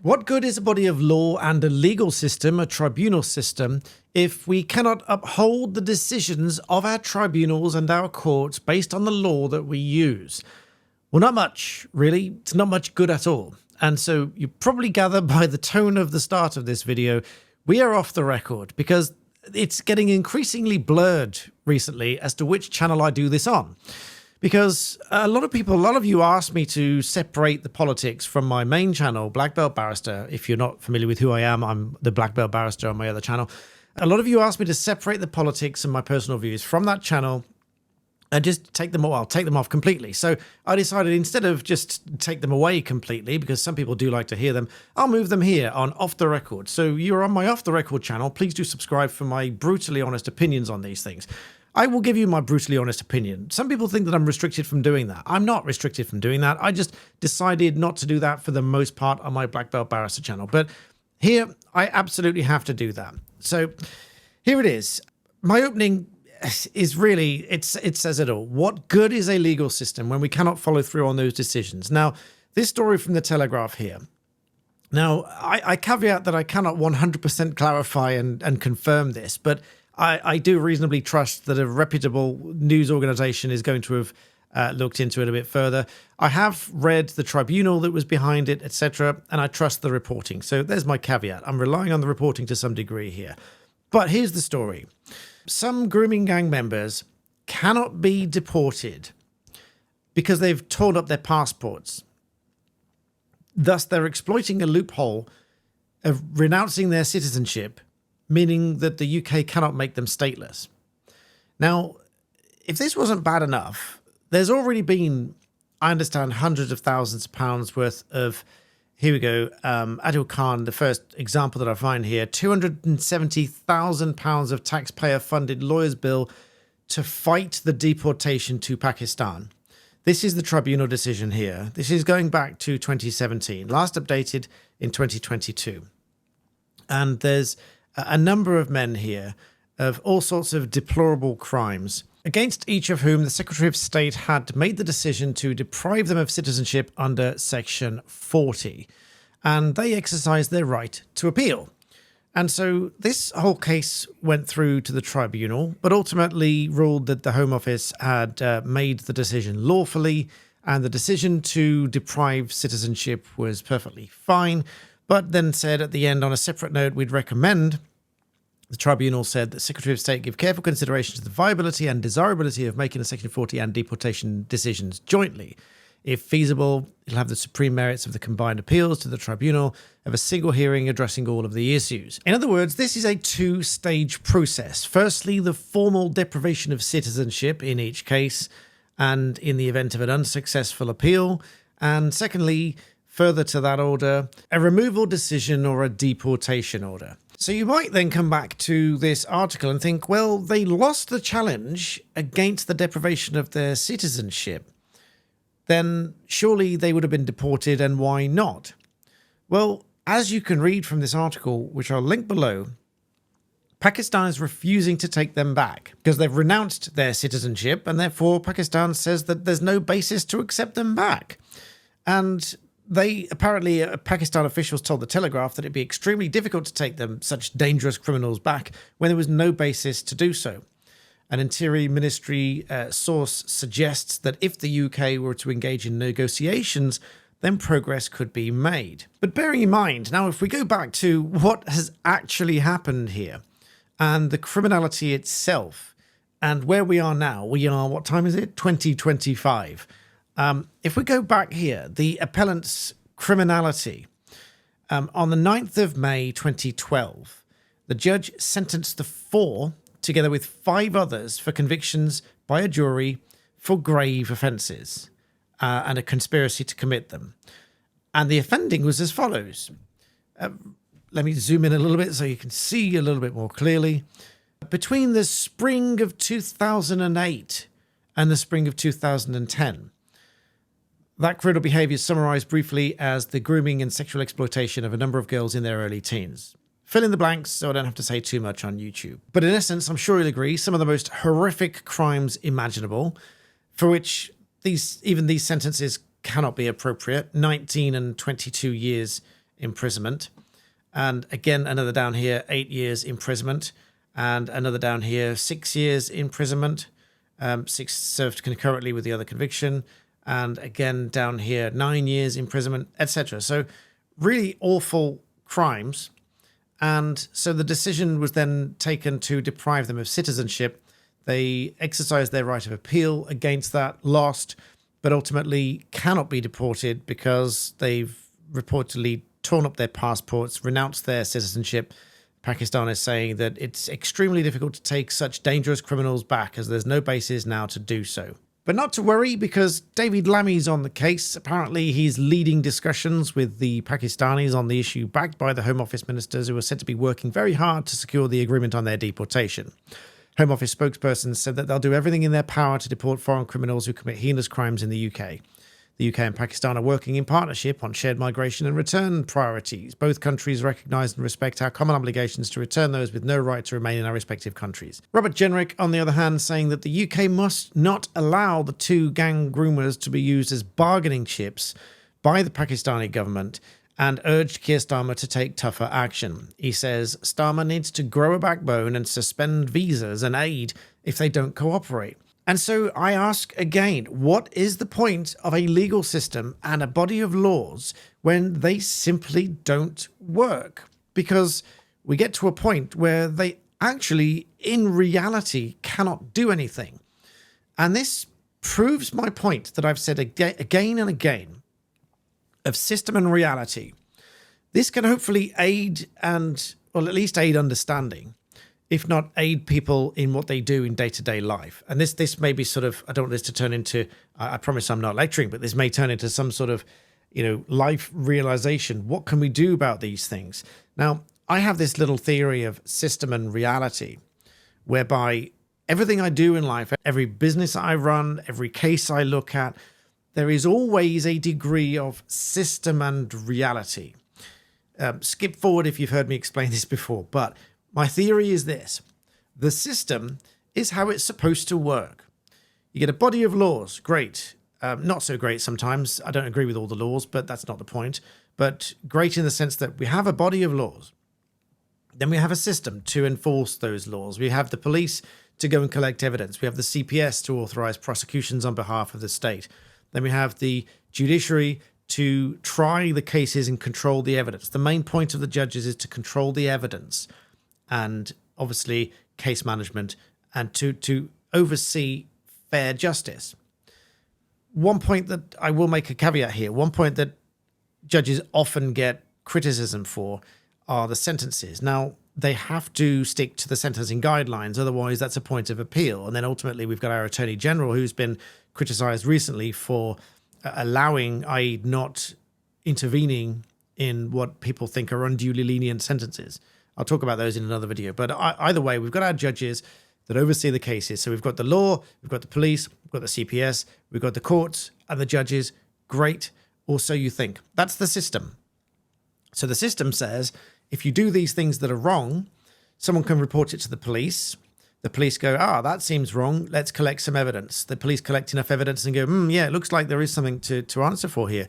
What good is a body of law and a legal system, a tribunal system, if we cannot uphold the decisions of our tribunals and our courts based on the law that we use? Well, not much, really. It's not much good at all. And so you probably gather by the tone of the start of this video, we are off the record because it's getting increasingly blurred recently as to which channel I do this on. Because a lot of you asked me to separate the politics from my main channel, Black Belt Barrister. If you're not familiar with who I am, I'm the Black Belt Barrister on my other channel. A lot of you asked me to separate the politics and my personal views from that channel and just take them off completely. So I decided instead of just take them away completely, because some people do like to hear them, I'll move them here on Off the Record. So you're on my Off the Record channel. Please do subscribe for my brutally honest opinions on these things. I will give you my brutally honest opinion. Some people think that I'm restricted from doing that. I'm not restricted from doing that. I just decided not to do that for the most part on my Black Belt Barrister channel. But here, I absolutely have to do that. So here it is. My opening is really, it says it all. What good is a legal system when we cannot follow through on those decisions? Now, this story from the Telegraph here. Now, I caveat that I cannot 100% clarify and confirm this, but I do reasonably trust that a reputable news organization is going to have looked into it a bit further. I have read the tribunal that was behind it, etc., and I trust the reporting. So there's my caveat. I'm relying on the reporting to some degree here. But here's the story. Some grooming gang members cannot be deported because they've torn up their passports. Thus, they're exploiting a loophole of renouncing their citizenship, meaning that the UK cannot make them stateless. Now, if this wasn't bad enough, there's already been, I understand, hundreds of thousands of pounds worth of, here we go, Adil Khan, the first example that I find here, £270,000 of taxpayer-funded lawyers' bill to fight the deportation to Pakistan. This is the tribunal decision here. This is going back to 2017, last updated in 2022. And there's a number of men here of all sorts of deplorable crimes, against each of whom the Secretary of State had made the decision to deprive them of citizenship under Section 40. And they exercised their right to appeal. And so this whole case went through to the tribunal, but ultimately ruled that the Home Office had made the decision lawfully, and the decision to deprive citizenship was perfectly fine, but then said at the end, on a separate note, we'd recommend, the tribunal said that Secretary of State give careful consideration to the viability and desirability of making the Section 40 and deportation decisions jointly. If feasible, it'll have the supreme merits of the combined appeals to the tribunal of a single hearing addressing all of the issues. In other words, this is a two-stage process. Firstly, the formal deprivation of citizenship in each case, and in the event of an unsuccessful appeal. And secondly, further to that order, a removal decision or a deportation order. So you might then come back to this article and think, well, they lost the challenge against the deprivation of their citizenship. Then surely they would have been deported, and why not? Well, as you can read from this article, which I'll link below, Pakistan is refusing to take them back because they've renounced their citizenship, and therefore Pakistan says that there's no basis to accept them back. And they apparently, Pakistan officials told the Telegraph that it'd be extremely difficult to take them, such dangerous criminals, back when there was no basis to do so. An Interior Ministry source suggests that if the UK were to engage in negotiations, then progress could be made. But bearing in mind, now if we go back to what has actually happened here, and the criminality itself, and where we are now, we are, what time is it? 2025. If we go back here, the appellant's criminality, on the 9th of May 2012, the judge sentenced the four, together with 5 others, for convictions by a jury for grave offences and a conspiracy to commit them. And the offending was as follows. Let me zoom in a little bit so you can see a little bit more clearly. Between the spring of 2008 and the spring of 2010, that criminal behaviour is summarised briefly as the grooming and sexual exploitation of a number of girls in their early teens. Fill in the blanks so I don't have to say too much on YouTube. But in essence, I'm sure you'll agree, some of the most horrific crimes imaginable, for which even these sentences cannot be appropriate. 19 and 22 years imprisonment. And again, another down here, 8 years imprisonment. And another down here, 6 years imprisonment. 6 served concurrently with the other conviction. And again, down here, 9 years imprisonment, etc. So really awful crimes. And so the decision was then taken to deprive them of citizenship. They exercised their right of appeal against that, lost, but ultimately cannot be deported because they've reportedly torn up their passports, renounced their citizenship. Pakistan is saying that it's extremely difficult to take such dangerous criminals back as there's no basis now to do so. But not to worry, because David Lammy's on the case. Apparently he's leading discussions with the Pakistanis on the issue, backed by the Home Office ministers who are said to be working very hard to secure the agreement on their deportation. Home Office spokespersons said that they'll do everything in their power to deport foreign criminals who commit heinous crimes in the UK. The UK and Pakistan are working in partnership on shared migration and return priorities. Both countries recognise and respect our common obligations to return those with no right to remain in our respective countries. Robert Jenrick, on the other hand, saying that the UK must not allow the 2 gang groomers to be used as bargaining chips by the Pakistani government, and urged Keir Starmer to take tougher action. He says Starmer needs to grow a backbone and suspend visas and aid if they don't cooperate. And so I ask again, what is the point of a legal system and a body of laws when they simply don't work? Because we get to a point where they actually, in reality, cannot do anything. And this proves my point that I've said again and again of system and reality. This can hopefully aid or at least aid understanding, if not aid people in what they do in day-to-day life. And this may be sort of, I don't want this to turn into, I promise I'm not lecturing, but this may turn into some sort of, life realization. What can we do about these things? Now, I have this little theory of system and reality, whereby everything I do in life, every business I run, every case I look at, there is always a degree of system and reality. Skip forward if you've heard me explain this before, but my theory is this. The system is how it's supposed to work. You get a body of laws, great. Not so great sometimes. I don't agree with all the laws, but that's not the point. But great in the sense that we have a body of laws. Then we have a system to enforce those laws. We have the police to go and collect evidence. We have the CPS to authorise prosecutions on behalf of the state. Then we have the judiciary to try the cases and control the evidence. The main point of the judges is to control the evidence and obviously case management and to oversee fair justice. One point that I will make a caveat here, one point that judges often get criticism for are the sentences. Now, they have to stick to the sentencing guidelines, otherwise that's a point of appeal. And then ultimately we've got our Attorney General who's been criticised recently for allowing, i.e. not intervening in what people think are unduly lenient sentences. I'll talk about those in another video. But either way, we've got our judges that oversee the cases. So we've got the law, we've got the police, we've got the CPS, we've got the courts and the judges. Great. Or so you think. That's the system. So the system says, if you do these things that are wrong, someone can report it to the police. The police go, that seems wrong. Let's collect some evidence. The police collect enough evidence and go, yeah, it looks like there is something to answer for here.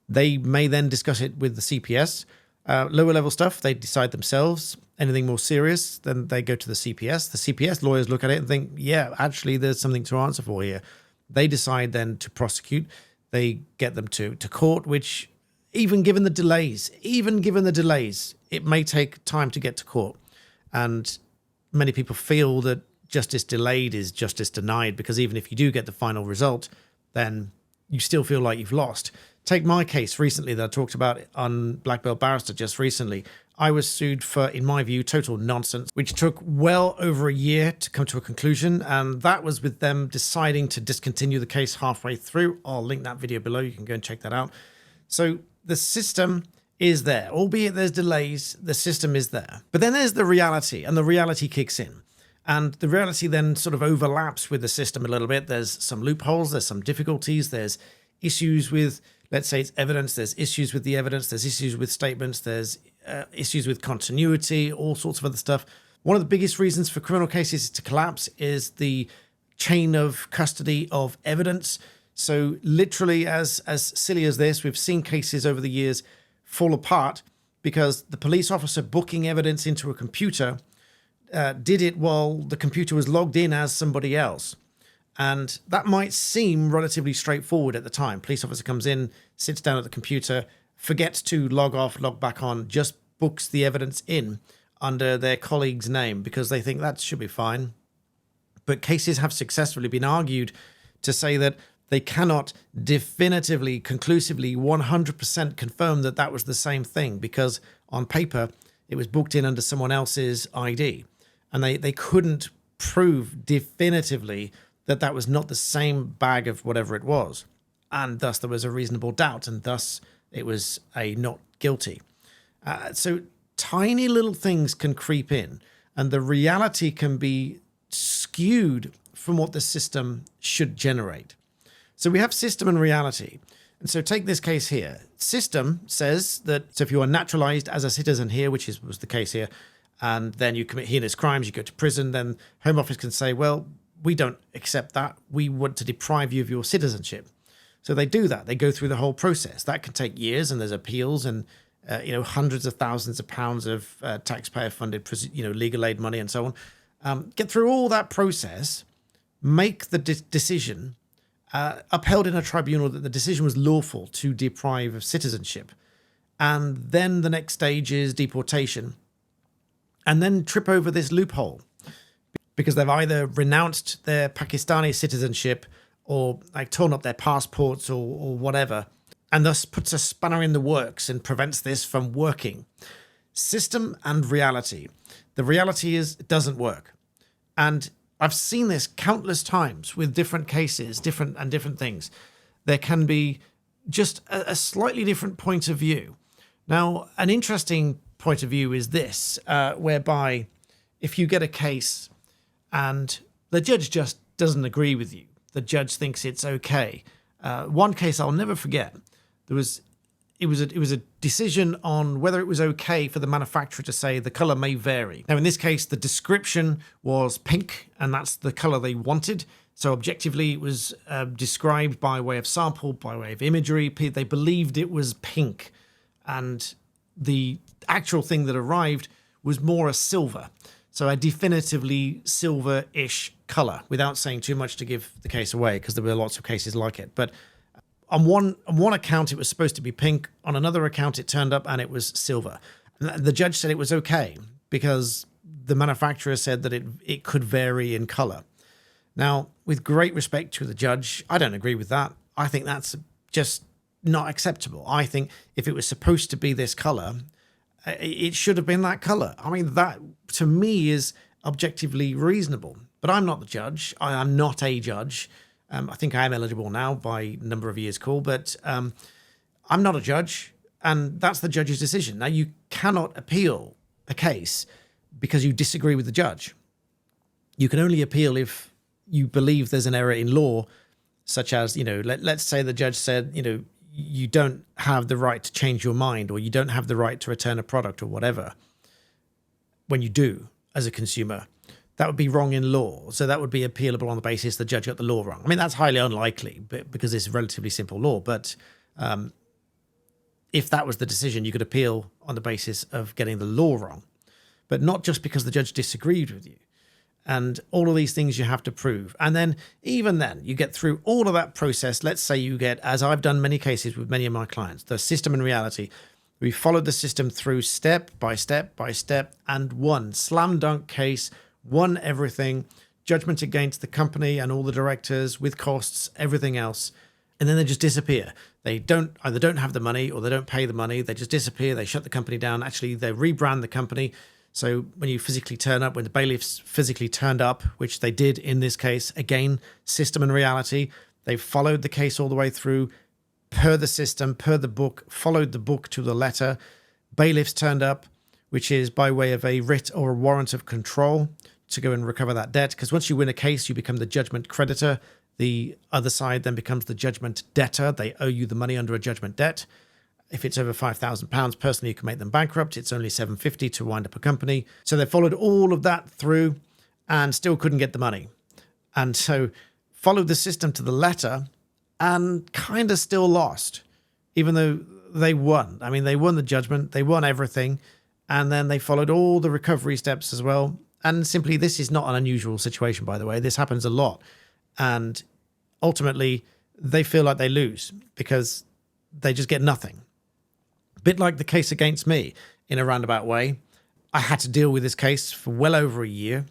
They may then discuss it with the CPS. Lower level stuff, they decide themselves. Anything more serious, then they go to the CPS. The CPS lawyers look at it and think, yeah, actually there's something to answer for here. They decide then to prosecute. They get them to court, which even given the delays, it may take time to get to court. And many people feel that justice delayed is justice denied, because even if you do get the final result, then you still feel like you've lost. Take my case recently that I talked about on Black Belt Barrister just recently. I was sued for, in my view, total nonsense, which took well over a year to come to a conclusion. And that was with them deciding to discontinue the case halfway through. I'll link that video below. You can go and check that out. So the system is there, albeit there's delays, the system is there. But then there's the reality, and the reality kicks in. And the reality then sort of overlaps with the system a little bit. There's some loopholes, there's some difficulties, there's issues with, let's say it's evidence, there's issues with the evidence, there's issues with statements, there's issues with continuity, all sorts of other stuff. One of the biggest reasons for criminal cases to collapse is the chain of custody of evidence. So literally, as silly as this, we've seen cases over the years fall apart because the police officer booking evidence into a computer did it while the computer was logged in as somebody else. And that might seem relatively straightforward at the time. Police officer comes in, sits down at the computer, forgets to log off, log back on, just books the evidence in under their colleague's name because they think that should be fine. But cases have successfully been argued to say that they cannot definitively, conclusively, 100% confirm that that was the same thing because on paper it was booked in under someone else's ID. And they couldn't prove definitively that that was not the same bag of whatever it was. And thus there was a reasonable doubt, and thus it was a not guilty. So tiny little things can creep in, and the reality can be skewed from what the system should generate. So we have system and reality. And so take this case here. System says that, so if you are naturalized as a citizen here, which was the case here, and then you commit heinous crimes, you go to prison, then Home Office can say, well, we don't accept that. We want to deprive you of your citizenship. So they do that. They go through the whole process. That can take years, and there's appeals and hundreds of thousands of pounds of taxpayer-funded legal aid money and so on. Get through all that process, make the decision, upheld in a tribunal that the decision was lawful to deprive of citizenship. And then the next stage is deportation. And then trip over this loophole because they've either renounced their Pakistani citizenship or torn up their passports or whatever, and thus puts a spanner in the works and prevents this from working. System and reality. The reality is it doesn't work. And I've seen this countless times with different cases, different things. There can be just a slightly different point of view. Now, an interesting point of view is this, whereby if you get a case and the judge just doesn't agree with you, the judge thinks it's okay. One case I'll never forget. It was a decision on whether it was okay for the manufacturer to say the color may vary. Now, in this case, the description was pink, and that's the color they wanted. So objectively, it was described by way of sample, by way of imagery. They believed it was pink, and the actual thing that arrived was more a silver. So a definitively silver-ish color, without saying too much to give the case away, because there were lots of cases like it. But on one account, it was supposed to be pink. On another account, it turned up and it was silver. And the judge said it was okay because the manufacturer said that it could vary in color. Now, with great respect to the judge, I don't agree with that. I think that's just not acceptable. I think if it was supposed to be this color, it should have been that color. I mean, that to me is objectively reasonable. But I'm not the judge. I am not a judge. I think I am eligible now by number of years call, but I'm not a judge, and that's the judge's decision. Now, you cannot appeal a case because you disagree with the judge. You can only appeal if you believe there's an error in law, such as, let's say the judge said, you don't have the right to change your mind, or you don't have the right to return a product or whatever, when you do as a consumer. That would be wrong in law. So that would be appealable on the basis the judge got the law wrong. I mean, that's highly unlikely because it's a relatively simple law. But if that was the decision, you could appeal on the basis of getting the law wrong, but not just because the judge disagreed with you. And all of these things you have to prove. And then even then, you get through all of that process. Let's say you get, as I've done many cases with many of my clients, the system and reality. We followed the system through step by step by step and won. Slam dunk case, won everything. Judgment against the company and all the directors with costs, everything else. And then they just disappear. They either don't have the money or they don't pay the money. They just disappear. They shut the company down. Actually, they rebrand the company. So when you physically turn up, when the bailiffs physically turned up, which they did in this case, again, system and reality, they followed the case all the way through per the system, per the book, followed the book to the letter. Bailiffs turned up, which is by way of a writ or a warrant of control to go and recover that debt. Because once you win a case, you become the judgment creditor. The other side then becomes the judgment debtor. They owe you the money under a judgment debt. If it's over £5,000, personally, you can make them bankrupt. It's only $750 to wind up a company. So they followed all of that through and still couldn't get the money. And so followed the system to the letter and kind of still lost, even though they won. I mean, they won the judgment, they won everything, and then they followed all the recovery steps as well. And simply, this is not an unusual situation, by the way. This happens a lot. And ultimately, they feel like they lose because they just get nothing. A bit like the case against me in a roundabout way. I had to deal with this case for well over a year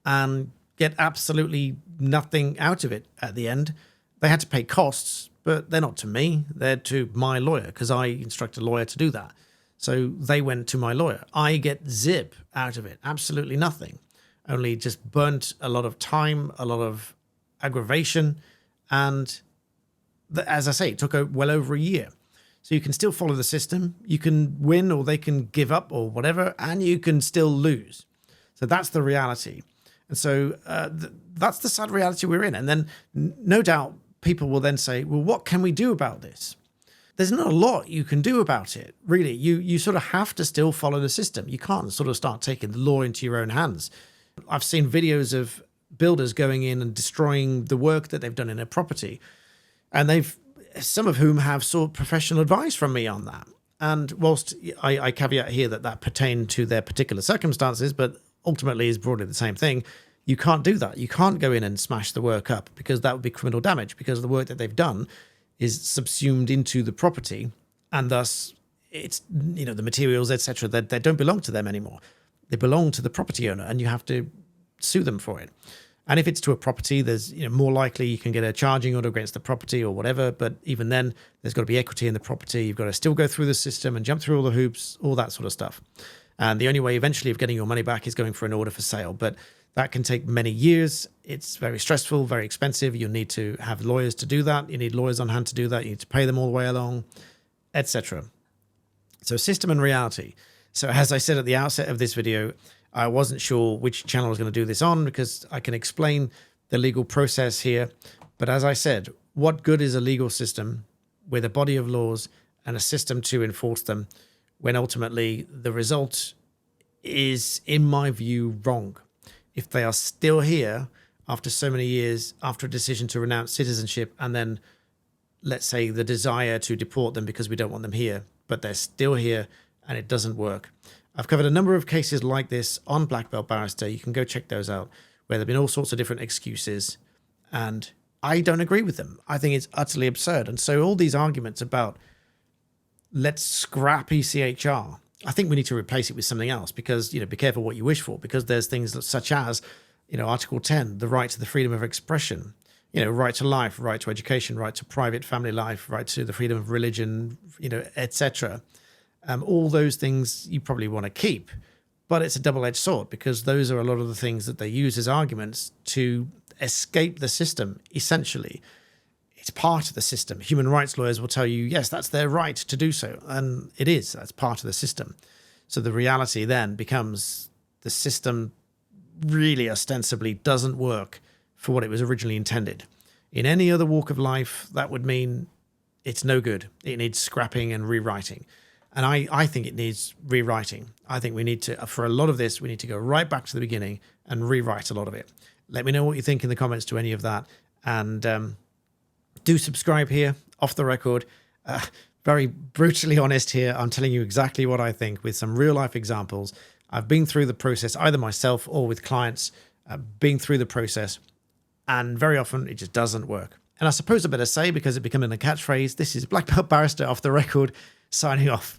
and get absolutely nothing out of it at the end. They had to pay costs, but they're not to me. They're to my lawyer because I instruct a lawyer to do that. So they went to my lawyer. I get zip out of it, absolutely nothing. Only just burnt a lot of time, a lot of aggravation. And as I say, it took well over a year. So you can still follow the system. You can win or they can give up or whatever, and you can still lose. So that's the reality. And so that's the sad reality we're in. And then no doubt people will then say, well, what can we do about this? There's not a lot you can do about it, really. You sort of have to still follow the system. You can't sort of start taking the law into your own hands. I've seen videos of builders going in and destroying the work that they've done in their property. And some of whom have sought professional advice from me on that. And whilst I caveat here that pertained to their particular circumstances, but ultimately is broadly the same thing, you can't do that. You can't go in and smash the work up because that would be criminal damage, because the work that they've done is subsumed into the property, and thus it's, the materials, etc., they don't belong to them anymore. They belong to the property owner, and you have to sue them for it. And if it's to a property, there's more likely you can get a charging order against the property or whatever. But even then, there's got to be equity in the property. You've got to still go through the system and jump through all the hoops, all that sort of stuff. And the only way eventually of getting your money back is going for an order for sale. But that can take many years. It's very stressful, very expensive. You need to have lawyers to do that. You need lawyers on hand to do that. You need to pay them all the way along, etc. So system and reality. So as I said at the outset of this video, I wasn't sure which channel I was going to do this on because I can explain the legal process here. But as I said, what good is a legal system with a body of laws and a system to enforce them when ultimately the result is, in my view, wrong? If they are still here after so many years, after a decision to renounce citizenship, and then, let's say, the desire to deport them because we don't want them here, but they're still here and it doesn't work. I've covered a number of cases like this on Black Belt Barrister. You can go check those out, where there have been all sorts of different excuses, and I don't agree with them. I think it's utterly absurd. And so all these arguments about let's scrap ECHR, I think we need to replace it with something else because, be careful what you wish for, because there's things such as, Article 10, the right to the freedom of expression, right to life, right to education, right to private family life, right to the freedom of religion, etc. All those things you probably want to keep, but it's a double-edged sword because those are a lot of the things that they use as arguments to escape the system, essentially. It's part of the system. Human rights lawyers will tell you, yes, that's their right to do so. And it is. That's part of the system. So the reality then becomes the system really ostensibly doesn't work for what it was originally intended. In any other walk of life, that would mean it's no good. It needs scrapping and rewriting. And I think it needs rewriting. I think we need to, for a lot of this, we need to go right back to the beginning and rewrite a lot of it. Let me know what you think in the comments to any of that. And do subscribe here, off the record. Very brutally honest here. I'm telling you exactly what I think with some real life examples. I've been through the process, either myself or with clients, been through the process. And very often it just doesn't work. And I suppose I better say, because it's becoming a catchphrase, this is Black Belt Barrister off the record, signing off.